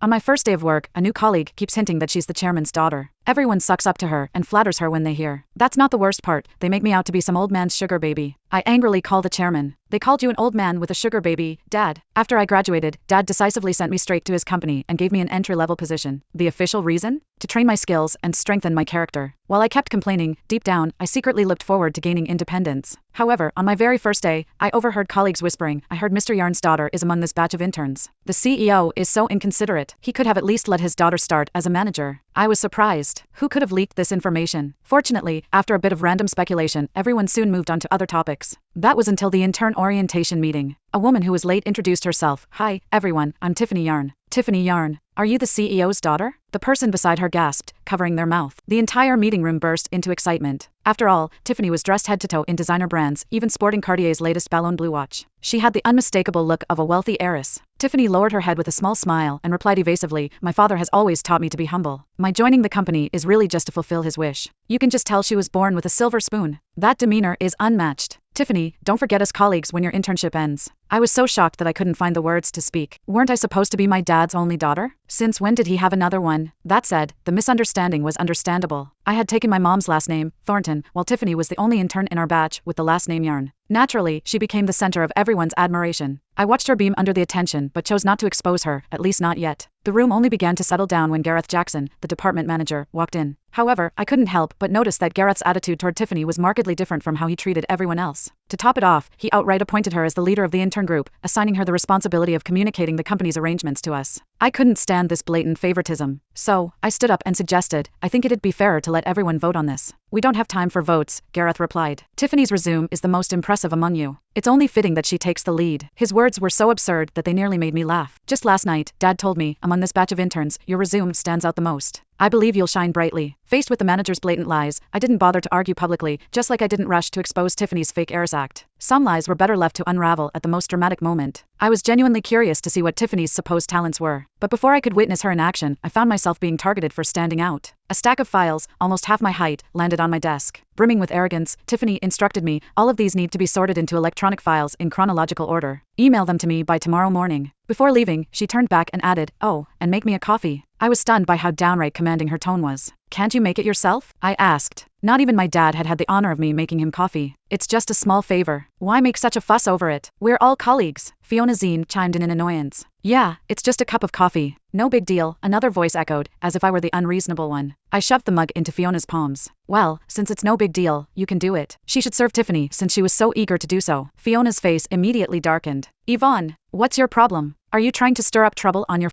On my first day of work, a new colleague keeps hinting that she's the chairman's daughter. Everyone sucks up to her and flatters her when they hear. That's not the worst part, they make me out to be some old man's sugar baby. I angrily call the chairman. They called you an old man with a sugar baby, Dad. After I graduated, Dad decisively sent me straight to his company and gave me an entry-level position. The official reason? To train my skills and strengthen my character. While I kept complaining, deep down, I secretly looked forward to gaining independence. However, on my very first day, I overheard colleagues whispering, I heard Mr. Yarn's daughter is among this batch of interns. The CEO is so inconsiderate. He could have at least let his daughter start as a manager. I was surprised. Who could have leaked this information? Fortunately, after a bit of random speculation, everyone soon moved on to other topics. That was until the intern orientation meeting. A woman who was late introduced herself. Hi, everyone, I'm Tiffany Yarn. Tiffany Yarn. Are you the CEO's daughter? The person beside her gasped, covering their mouth. The entire meeting room burst into excitement. After all, Tiffany was dressed head to toe in designer brands, even sporting Cartier's latest Ballon Bleu watch. She had the unmistakable look of a wealthy heiress. Tiffany lowered her head with a small smile and replied evasively, my father has always taught me to be humble. My joining the company is really just to fulfill his wish. You can just tell she was born with a silver spoon. That demeanor is unmatched. Tiffany, don't forget us colleagues when your internship ends. I was so shocked that I couldn't find the words to speak. Weren't I supposed to be my dad's only daughter? Since when did he have another one? That said, the misunderstanding was understandable. I had taken my mom's last name, Thornton, while Tiffany was the only intern in our batch with the last name Yarn. Naturally, she became the center of everyone's admiration. I watched her beam under the attention but chose not to expose her, at least not yet. The room only began to settle down when Gareth Jackson, the department manager, walked in. However, I couldn't help but notice that Gareth's attitude toward Tiffany was markedly different from how he treated everyone else. To top it off, he outright appointed her as the leader of the intern group, assigning her the responsibility of communicating the company's arrangements to us. I couldn't stand this blatant favoritism. So, I stood up and suggested, I think it'd be fairer to let everyone vote on this. We don't have time for votes, Gareth replied. Tiffany's resume is the most impressive among you. It's only fitting that she takes the lead. His words were so absurd that they nearly made me laugh. Just last night, Dad told me, among this batch of interns, your resume stands out the most. I believe you'll shine brightly. Faced with the manager's blatant lies, I didn't bother to argue publicly, just like I didn't rush to expose Tiffany's fake heiress act. Some lies were better left to unravel at the most dramatic moment. I was genuinely curious to see what Tiffany's supposed talents were. But before I could witness her in action, I found myself being targeted for standing out. A stack of files, almost half my height, landed on my desk. Brimming with arrogance, Tiffany instructed me, all of these need to be sorted into electronic files in chronological order. Email them to me by tomorrow morning. Before leaving, she turned back and added, oh, and make me a coffee. I was stunned by how downright commanding her tone was. Can't you make it yourself? I asked. Not even my dad had the honor of me making him coffee. It's just a small favor. Why make such a fuss over it? We're all colleagues. Fiona Zine chimed in annoyance. Yeah, it's just a cup of coffee. No big deal, another voice echoed, as if I were the unreasonable one. I shoved the mug into Fiona's palms. Well, since it's no big deal, you can do it. She should serve Tiffany since she was so eager to do so. Fiona's face immediately darkened. Yvonne, what's your problem? Are you trying to stir up trouble on your